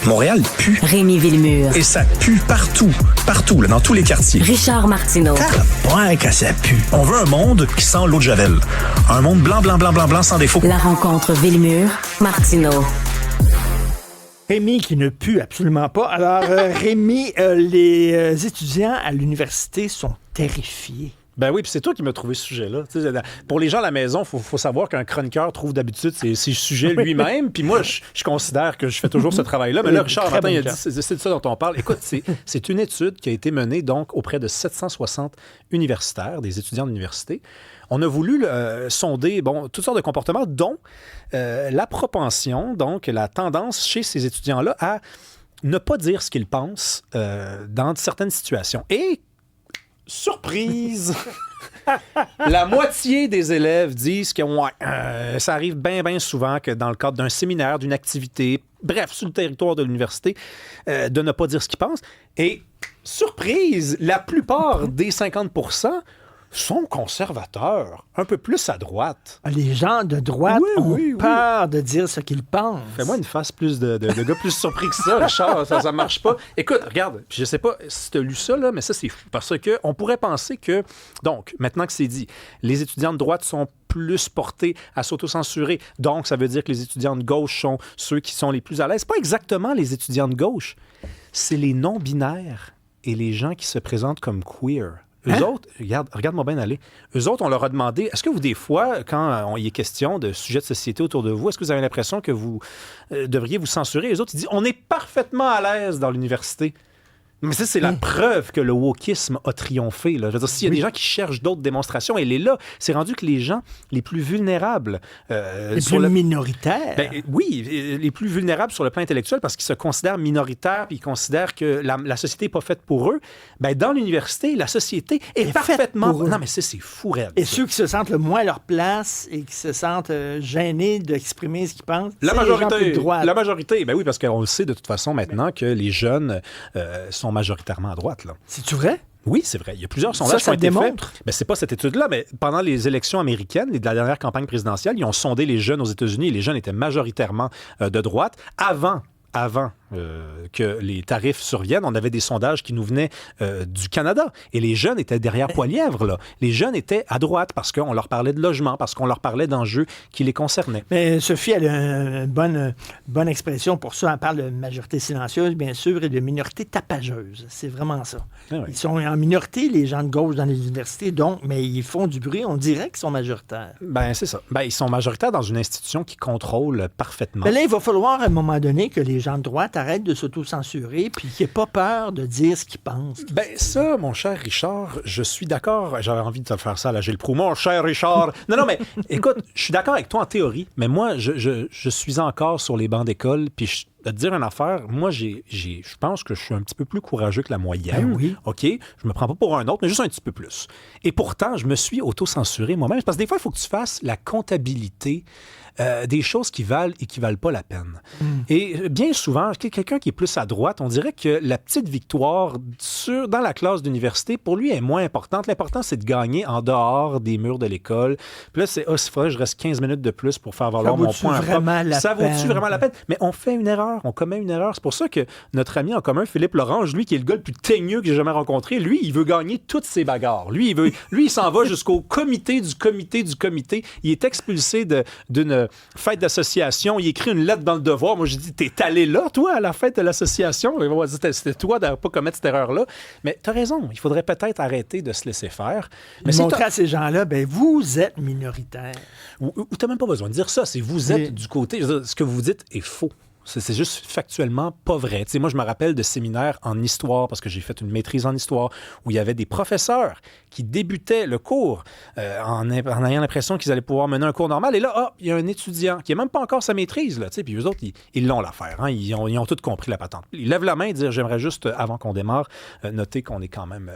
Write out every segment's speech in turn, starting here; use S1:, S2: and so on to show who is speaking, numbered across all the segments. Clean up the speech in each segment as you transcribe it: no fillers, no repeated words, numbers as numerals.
S1: Montréal pue.
S2: Rémi Villemure.
S1: Et ça pue partout, là, dans tous les quartiers.
S2: Richard Martineau.
S1: Ouais, que ça pue. On veut un monde qui sent l'eau de Javel. Un monde blanc, sans défaut.
S2: La rencontre Villemure-Martineau.
S3: Rémi qui ne pue absolument pas. Alors, Rémi, les étudiants à l'université sont terrifiés.
S4: Ben oui, puis c'est toi qui m'as trouvé ce sujet-là. Tu sais, pour les gens à la maison, il faut savoir qu'un chroniqueur trouve d'habitude ses sujets lui-même. Puis moi, je considère que je fais toujours ce travail-là. Mais là, Richard, matin, il a dit, c'est de ça dont on parle. Écoute, c'est une étude qui a été menée donc auprès de 760 universitaires, des étudiants d'université. On a voulu sonder toutes sortes de comportements, dont la propension, donc la tendance chez ces étudiants-là à ne pas dire ce qu'ils pensent dans certaines situations. Et surprise! La moitié des élèves disent que ça arrive bien souvent que dans le cadre d'un séminaire, d'une activité, bref, sur le territoire de l'université, de ne pas dire ce qu'ils pensent. Et surprise, la plupart des 50% sont conservateurs, un peu plus à droite.
S3: Les gens de droite ont peur de dire ce qu'ils pensent.
S4: Fais-moi une face plus de gars plus surpris que ça, Richard, ça marche pas. Écoute, regarde, je sais pas si tu as lu ça, là, mais ça, c'est fou. Parce que on pourrait penser que, donc, maintenant que c'est dit, les étudiants de droite sont plus portés à s'autocensurer. Donc, ça veut dire que les étudiants de gauche sont ceux qui sont les plus à l'aise. Pas exactement les étudiants de gauche. C'est les non-binaires et les gens qui se présentent comme queer. Eux autres, regarde-moi bien aller. Eux autres, on leur a demandé, est-ce que vous, des fois, quand il est question de sujets de société autour de vous, est-ce que vous avez l'impression que vous devriez vous censurer? Eux autres, ils disent, on est parfaitement à l'aise dans l'université. Mais ça, c'est la preuve que le wokisme a triomphé. Là. Je veux dire, s'il y a des gens qui cherchent d'autres démonstrations, elle est là. C'est rendu que les gens les plus vulnérables...
S3: les plus minoritaires.
S4: Oui, les plus vulnérables sur le plan intellectuel parce qu'ils se considèrent minoritaires puis ils considèrent que la société n'est pas faite pour eux. Dans l'université, la société est parfaitement... Non, mais c'est fou, raide.
S3: Et ceux qui se sentent le moins à leur place et qui se sentent gênés d'exprimer ce qu'ils pensent,
S4: la
S3: c'est
S4: majorité,
S3: les gens plus de droite.
S4: La majorité, oui, parce qu'on le sait de toute façon maintenant que les jeunes sont majoritairement à droite. Là.
S3: C'est-tu vrai?
S4: Oui, c'est vrai. Il y a plusieurs sondages qui ont été
S3: démontre?
S4: faits. C'est pas cette étude-là, mais pendant les élections américaines, de la dernière campagne présidentielle, ils ont sondé les jeunes aux États-Unis et les jeunes étaient majoritairement de droite. Avant que les tarifs surviennent, on avait des sondages qui nous venaient du Canada. Et les jeunes étaient derrière Poilièvre, là. Les jeunes étaient à droite parce qu'on leur parlait de logement, parce qu'on leur parlait d'enjeux qui les concernaient.
S3: Mais Sophie, elle a une bonne expression pour ça. Elle parle de majorité silencieuse, bien sûr, et de minorité tapageuse. C'est vraiment ça. Ah oui. Ils sont en minorité, les gens de gauche dans les universités, mais ils font du bruit. On dirait qu'ils sont majoritaires.
S4: C'est ça. Ils sont majoritaires dans une institution qui contrôle parfaitement.
S3: Mais là, il va falloir, à un moment donné, que les gens de droite arrêtent de s'auto-censurer puis qu'ils n'aient pas peur de dire ce qu'ils pensent.
S4: Ça, mon cher Richard, je suis d'accord. J'avais envie de te faire ça à la Gilles Proulx. Mon cher Richard. Non, mais écoute, je suis d'accord avec toi en théorie, mais moi, je suis encore sur les bancs d'école, puis de te dire une affaire, moi, je pense que je suis un petit peu plus courageux que la moyenne.
S3: Oui.
S4: OK? Je me prends pas pour un autre, mais juste un petit peu plus. Et pourtant, je me suis auto-censuré moi-même. Parce que des fois, il faut que tu fasses la comptabilité des choses qui valent et qui valent pas la peine. Et bien souvent, quelqu'un qui est plus à droite, on dirait que la petite victoire dans la classe d'université, pour lui, est moins importante. L'important, c'est de gagner en dehors des murs de l'école. Puis là, c'est, il faudrait que je reste 15 minutes de plus pour faire valoir mon point. Ça vaut-tu vraiment la peine? Mais on fait une erreur. On commet une erreur. C'est pour ça que notre ami en commun, Philippe Lorange, lui, qui est le gars le plus teigneux que j'ai jamais rencontré, lui, il veut gagner toutes ses bagarres. Lui, il s'en va jusqu'au comité du comité du comité. Il est expulsé d'une fête d'association. Il écrit une lettre dans le Devoir. Moi, je dis, t'es allé là, toi, à la fête de l'association? C'était toi de ne pas commettre cette erreur-là. Mais t'as raison. Il faudrait peut-être arrêter de se laisser faire.
S3: Mais montrer à ces gens-là, vous êtes minoritaire.
S4: Ou t'as même pas besoin de dire ça. C'est vous êtes du côté... Ce que vous dites est faux. C'est juste factuellement pas vrai. Moi, je me rappelle de séminaires en histoire, parce que j'ai fait une maîtrise en histoire, où il y avait des professeurs qui débutaient le cours en ayant l'impression qu'ils allaient pouvoir mener un cours normal. Et là, il y a un étudiant qui n'a même pas encore sa maîtrise. Là, puis eux autres, ils l'ont l'affaire. Hein, ils ont tous compris la patente. Ils lèvent la main et disent, j'aimerais juste, avant qu'on démarre, noter qu'on est quand même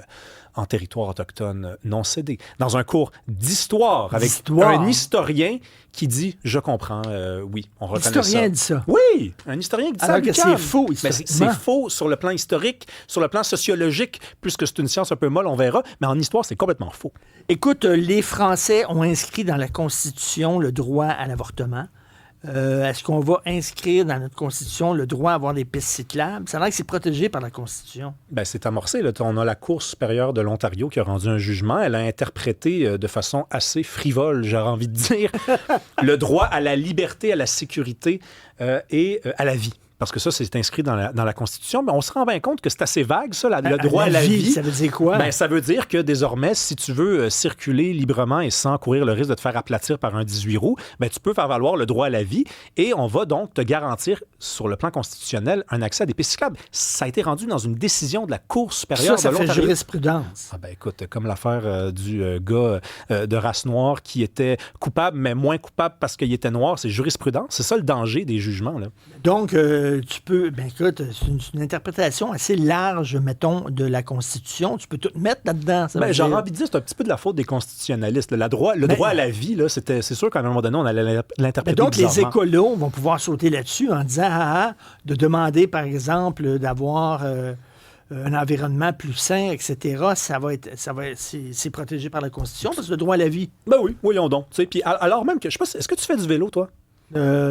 S4: en territoire autochtone non cédé. Dans un cours d'histoire, avec un historien qui dit, je comprends, oui, on reconnaît ça.
S3: L'historien dit ça.
S4: Oui, un historien qui dit
S3: alors
S4: ça.
S3: Que c'est faux.
S4: C'est faux sur le plan historique, sur le plan sociologique, puisque c'est une science un peu molle, on verra, mais en histoire, c'est complètement faux.
S3: Écoute, les Français ont inscrit dans la Constitution le droit à l'avortement. Est-ce qu'on va inscrire dans notre Constitution le droit à avoir des pistes cyclables? Ça a l'air que c'est protégé par la Constitution.
S4: Bien, c'est amorcé. Là. On a la Cour supérieure de l'Ontario qui a rendu un jugement. Elle a interprété de façon assez frivole, j'aurais envie de dire, le droit à la liberté, à la sécurité et à la vie. Parce que ça, c'est inscrit dans la Constitution. Mais on se rend bien compte que c'est assez vague, ça, le droit à la vie.
S3: Ça veut dire quoi?
S4: Ben, ça veut dire que désormais, si tu veux circuler librement et sans courir le risque de te faire aplatir par un 18 roues, ben, tu peux faire valoir le droit à la vie et on va donc te garantir, sur le plan constitutionnel, un accès à des pistes cyclables. Ça a été rendu dans une décision de la Cour supérieure
S3: ça
S4: de l'Ontario.
S3: Ça fait jurisprudence.
S4: Ah ben, écoute, comme l'affaire du gars de race noire qui était coupable, mais moins coupable parce qu'il était noir, c'est jurisprudence. C'est ça le danger des jugements, là.
S3: Donc, tu peux... Ben écoute, c'est une interprétation assez large, mettons, de la Constitution. Tu peux tout mettre là-dedans.
S4: Ben, j'ai envie de dire, c'est un petit peu de la faute des constitutionnalistes. Le droit à la vie, là, c'est sûr qu'à un moment donné, on allait l'interpréter
S3: donc,
S4: bizarrement.
S3: les écolos vont pouvoir sauter là-dessus en disant de demander, par exemple, d'avoir un environnement plus sain, etc. C'est protégé par la Constitution, parce que le droit à la vie.
S4: Ben oui, voyons donc. Puis alors même que, je sais pas, est-ce que tu fais du vélo, toi?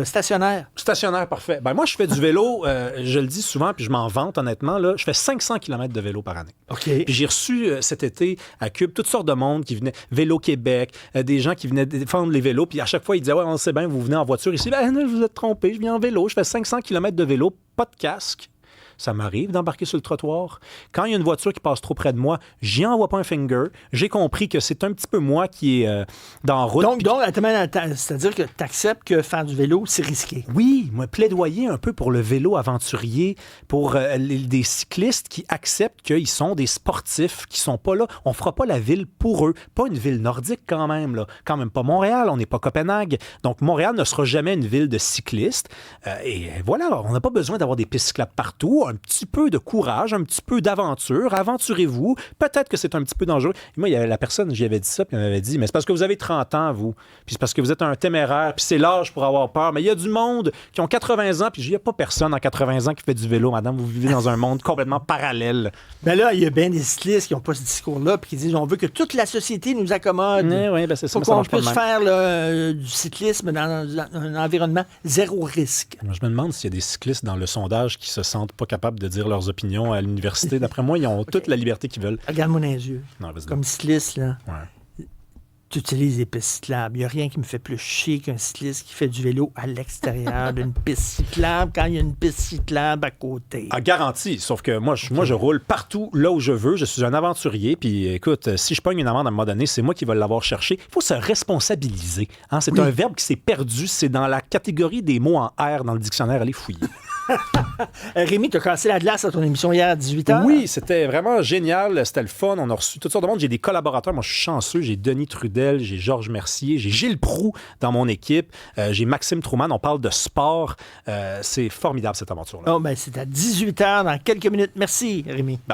S3: Stationnaire.
S4: Stationnaire, parfait. Ben moi, je fais du vélo, je le dis souvent, puis je m'en vante honnêtement, là, je fais 500 km de vélo par année.
S3: OK.
S4: Puis j'ai reçu cet été à Cube toutes sortes de monde qui venaient, Vélo Québec, des gens qui venaient défendre les vélos, puis à chaque fois, ils disaient « Ouais, on sait bien, vous venez en voiture ici. » Ben, vous êtes trompés, je viens en vélo, je fais 500 km de vélo, pas de casque. Ça m'arrive d'embarquer sur le trottoir. Quand il y a une voiture qui passe trop près de moi, j'y envoie pas un finger. J'ai compris que c'est un petit peu moi qui est dans la route.
S3: Donc c'est-à-dire que tu acceptes que faire du vélo, c'est risqué.
S4: Oui, moi, plaidoyer un peu pour le vélo aventurier, pour des cyclistes qui acceptent qu'ils sont des sportifs, qui sont pas là. On fera pas la ville pour eux. Pas une ville nordique quand même, là. Quand même pas Montréal, on n'est pas Copenhague. Donc, Montréal ne sera jamais une ville de cyclistes. Et voilà, on n'a pas besoin d'avoir des pistes cyclables partout. Un petit peu de courage, un petit peu d'aventure. Aventurez-vous. Peut-être que c'est un petit peu dangereux. Et moi, il y avait la personne, j'y avais dit ça, puis elle m'avait dit, mais c'est parce que vous avez 30 ans, vous. Puis c'est parce que vous êtes un téméraire, puis c'est l'âge pour avoir peur. Mais il y a du monde qui ont 80 ans, puis il n'y a pas personne en 80 ans qui fait du vélo, madame. Vous vivez dans un monde complètement parallèle.
S3: Ben là, il y a bien des cyclistes qui n'ont pas ce discours-là, puis qui disent, on veut que toute la société nous accommode.
S4: Oui, ben c'est ça.
S3: Faut qu'on puisse faire du cyclisme dans un environnement zéro risque.
S4: Moi, je me demande s'il y a des cyclistes dans le sondage qui se sentent pas capables de dire leurs opinions à l'université. D'après moi, ils ont toute la liberté qu'ils veulent.
S3: Regarde-moi dans les yeux.
S4: Non, vas-y.
S3: Comme cycliste, là.
S4: Ouais.
S3: Tu utilises des pistes cyclables. Il n'y a rien qui me fait plus chier qu'un cycliste qui fait du vélo à l'extérieur d'une piste cyclable quand il y a une piste cyclable à côté.
S4: Ah, garanti. Sauf que moi, je roule partout là où je veux. Je suis un aventurier. Puis écoute, si je pogne une amende à un moment donné, c'est moi qui vais l'avoir cherché. Il faut se responsabiliser. Hein? C'est un verbe qui s'est perdu. C'est dans la catégorie des mots en R dans le dictionnaire. Allez fouiller.
S3: Rémi, tu as cassé la glace à ton émission hier à 18h.
S4: Oui, c'était vraiment génial. C'était le fun. On a reçu toutes sortes de monde. J'ai des collaborateurs. Moi, je suis chanceux. J'ai Denis Trudel, j'ai Georges Mercier, j'ai Gilles Proulx dans mon équipe. J'ai Maxime Trouman. On parle de sport. C'est formidable, cette aventure-là.
S3: Oh, ben, c'est à 18h dans quelques minutes. Merci, Rémi.
S4: Bye.